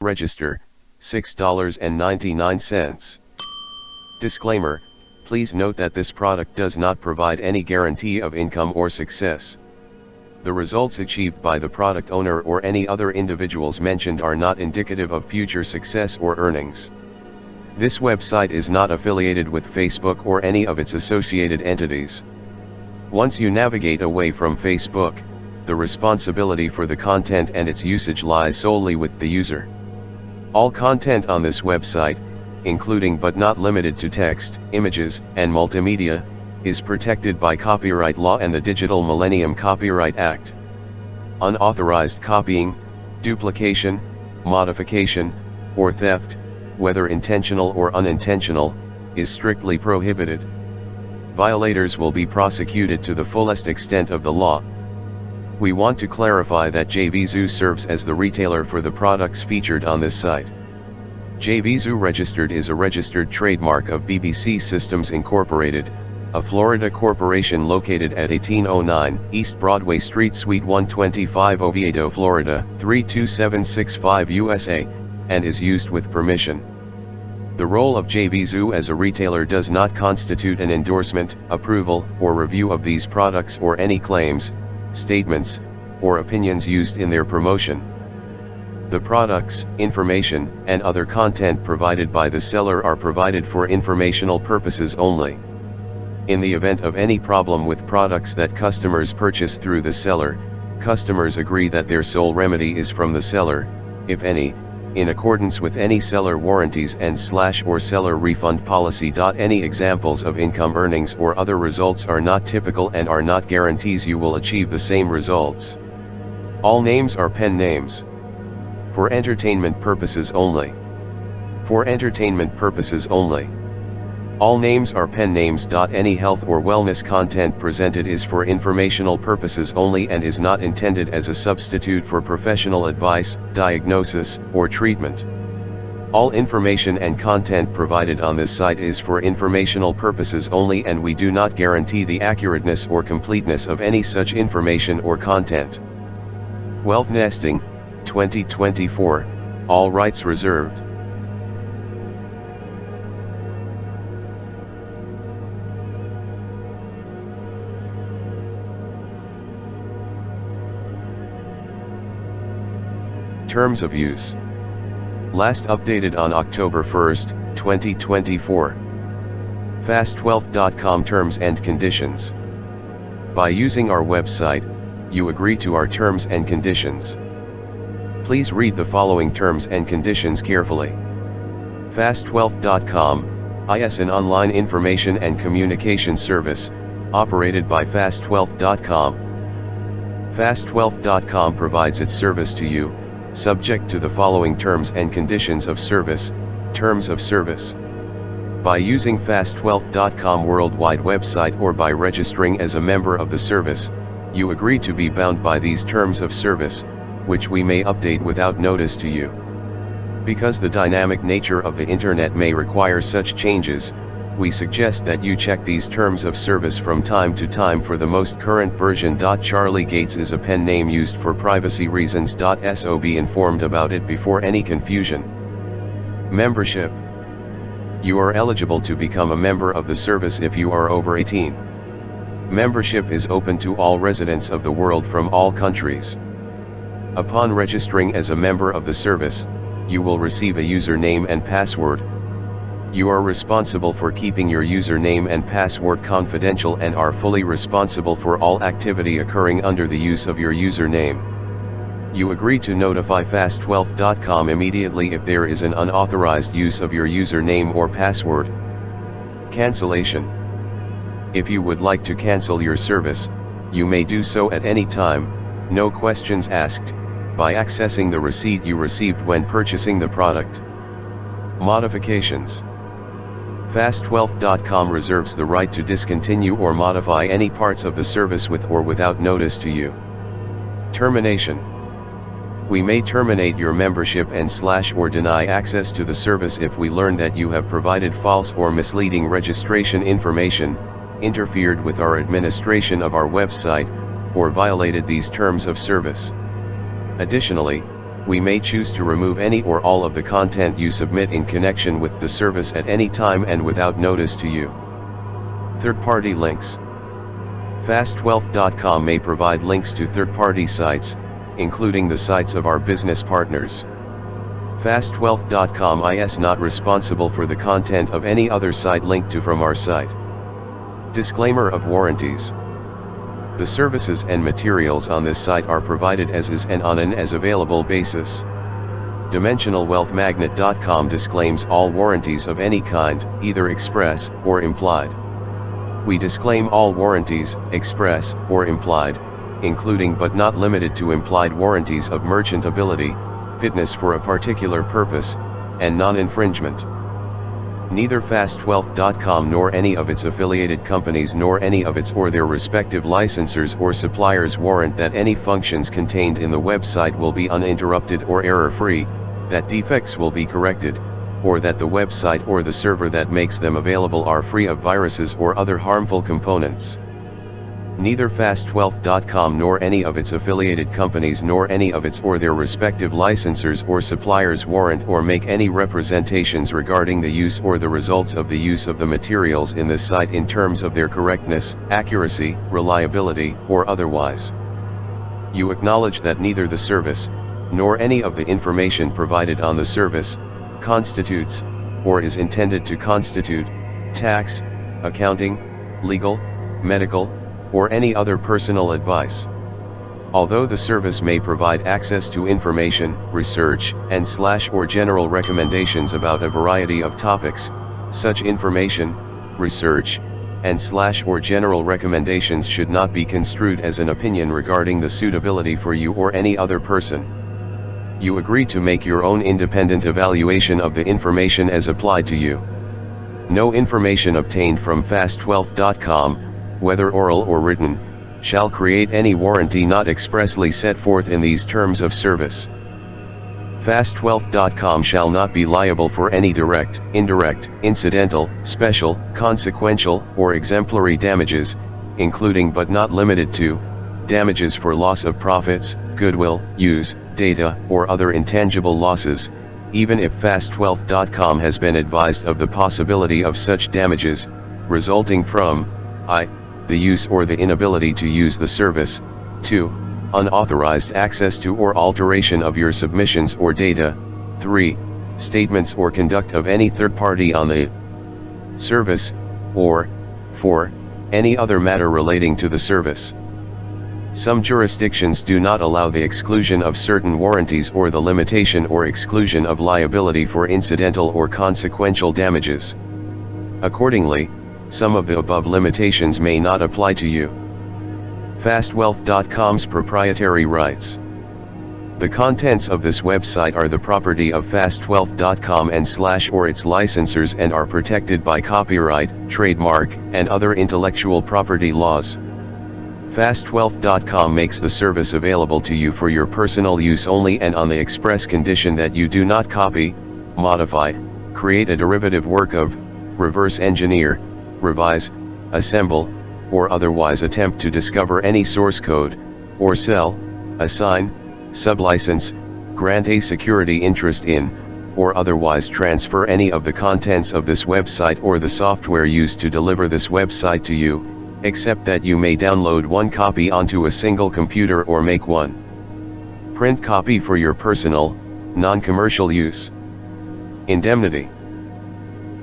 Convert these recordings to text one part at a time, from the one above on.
Register, $6.99. Disclaimer, please note that this product does not provide any guarantee of income or success. The results achieved by the product owner or any other individuals mentioned are not indicative of future success or earnings. This website is not affiliated with Facebook or any of its associated entities. Once you navigate away from Facebook, the responsibility for the content and its usage lies solely with the user. All content on this website, including but not limited to text, images, and multimedia, is protected by copyright law and the Digital Millennium Copyright Act. Unauthorized copying, duplication, modification, or theft, whether intentional or unintentional, is strictly prohibited. Violators will be prosecuted to the fullest extent of the law. We want to clarify that JVZoo serves as the retailer for the products featured on this site. JVZoo Registered is a registered trademark of BBC Systems Incorporated, a Florida corporation located at 1809 East Broadway Street, Suite 125, Oviedo, Florida, 32765 USA, and is used with permission. The role of JVZoo as a retailer does not constitute an endorsement, approval, or review of these products or any claims, statements, or opinions used in their promotion. The products, information, and other content provided by the seller are provided for informational purposes only. In the event of any problem with products that customers purchase through the seller, customers agree that their sole remedy is from the seller, if any, in accordance with any seller warranties and/or seller refund policy. Any examples of income earnings or other results are not typical and are not guarantees you will achieve the same results. All names are pen names. For entertainment purposes only. For entertainment purposes only. All names are pen names. Any health or wellness content presented is for informational purposes only and is not intended as a substitute for professional advice, diagnosis, or treatment. All information and content provided on this site is for informational purposes only, and we do not guarantee the accurateness or completeness of any such information or content. Wealth Nesting, 2024, all rights reserved. Terms of use. Last updated on October 1, 2024. Fastwealth.com Terms and Conditions. By using our website, you agree to our terms and conditions. Please read the following terms and conditions carefully. Fastwealth.com is an online information and communication service, operated by Fastwealth.com. Fastwealth.com provides its service to you, subject to the following terms and conditions of service. Terms of service. By using Fastwealth.com worldwide website or by registering as a member of the service, you agree to be bound by these terms of service, which we may update without notice to you. Because the dynamic nature of the internet may require such changes, we suggest that you check these terms of service from time to time for the most current version. Charlie Gates is a pen name used for privacy reasons. So be informed about it before any confusion. Membership. You are eligible to become a member of the service if you are over 18. Membership is open to all residents of the world from all countries. Upon registering as a member of the service, you will receive a username and password. You are responsible for keeping your username and password confidential and are fully responsible for all activity occurring under the use of your username. You agree to notify Fastwealth.com immediately if there is an unauthorized use of your username or password. Cancellation. If you would like to cancel your service, you may do so at any time, no questions asked, by accessing the receipt you received when purchasing the product. Modifications. Fastwealth.com reserves the right to discontinue or modify any parts of the service with or without notice to you. Termination. We may terminate your membership and/or deny access to the service if we learn that you have provided false or misleading registration information, interfered with our administration of our website, or violated these terms of service. Additionally, we may choose to remove any or all of the content you submit in connection with the service at any time and without notice to you. Third-party links. Fastwealth.com may provide links to third-party sites, including the sites of our business partners. Fastwealth.com is not responsible for the content of any other site linked to from our site. Disclaimer of warranties. The services and materials on this site are provided as is and on an as available basis. DimensionalWealthMagnet.com disclaims all warranties of any kind, either express or implied. We disclaim all warranties, express or implied, including but not limited to implied warranties of merchantability, fitness for a particular purpose, and non-infringement. Neither Fastwealth.com nor any of its affiliated companies nor any of its or their respective licensors or suppliers warrant that any functions contained in the website will be uninterrupted or error-free, that defects will be corrected, or that the website or the server that makes them available are free of viruses or other harmful components. Neither Fastwealth.com nor any of its affiliated companies nor any of its or their respective licensors or suppliers warrant or make any representations regarding the use or the results of the use of the materials in this site in terms of their correctness, accuracy, reliability, or otherwise. You acknowledge that neither the service, nor any of the information provided on the service, constitutes, or is intended to constitute, tax, accounting, legal, medical, or any other personal advice. Although the service may provide access to information, research, and/or general recommendations about a variety of topics, such information, research, and/or general recommendations should not be construed as an opinion regarding the suitability for you or any other person. You agree to make your own independent evaluation of the information as applied to you. No information obtained from Fastwealth.com, whether oral or written, shall create any warranty not expressly set forth in these terms of service. Fastwealth.com shall not be liable for any direct, indirect, incidental, special, consequential, or exemplary damages, including but not limited to, damages for loss of profits, goodwill, use, data, or other intangible losses, even if Fastwealth.com has been advised of the possibility of such damages, resulting from I. the use or the inability to use the service, 2. unauthorized access to or alteration of your submissions or data, 3. statements or conduct of any third party on the service, or 4. any other matter relating to the service. Some jurisdictions do not allow the exclusion of certain warranties or the limitation or exclusion of liability for incidental or consequential damages. Accordingly, some of the above limitations may not apply to you. Fastwealth.com's proprietary rights. The contents of this website are the property of Fastwealth.com and/or its licensors and are protected by copyright, trademark, and other intellectual property laws. Fastwealth.com makes the service available to you for your personal use only and on the express condition that you do not copy, modify, create a derivative work of, reverse engineer, revise, assemble, or otherwise attempt to discover any source code, or sell, assign, sublicense, grant a security interest in, or otherwise transfer any of the contents of this website or the software used to deliver this website to you, except that you may download one copy onto a single computer or make one print copy for your personal, non-commercial use. Indemnity.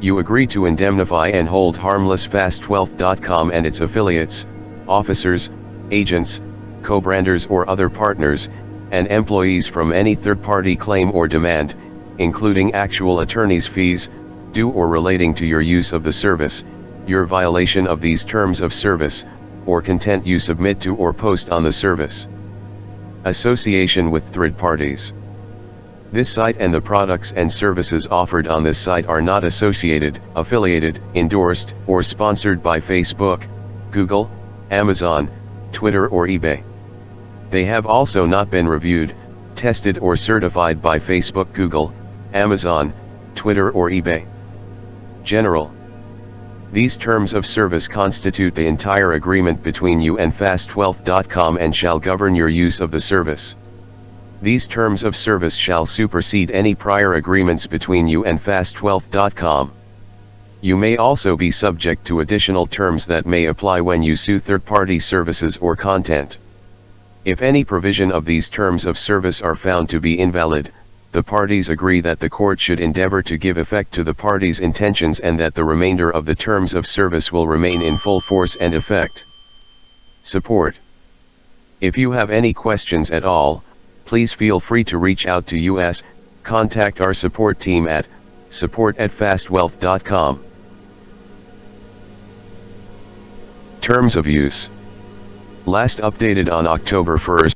You agree to indemnify and hold harmless Fastwealth.com and its affiliates, officers, agents, co-branders or other partners, and employees from any third-party claim or demand, including actual attorney's fees, due or relating to your use of the service, your violation of these terms of service, or content you submit to or post on the service. Association with third parties. This site and the products and services offered on this site are not associated, affiliated, endorsed, or sponsored by Facebook, Google, Amazon, Twitter or eBay. They have also not been reviewed, tested or certified by Facebook, Google, Amazon, Twitter or eBay. General. These terms of service constitute the entire agreement between you and Fastwealth.com and shall govern your use of the service. These terms of service shall supersede any prior agreements between you and fastwealth.com. You may also be subject to additional terms that may apply when you sue third-party services or content. If any provision of these terms of service are found to be invalid, the parties agree that the court should endeavor to give effect to the parties' intentions and that the remainder of the terms of service will remain in full force and effect. Support. If you have any questions at all, please feel free to reach out to us, contact our support team at support@fastwealth.com. Terms of use. Last updated on October 1,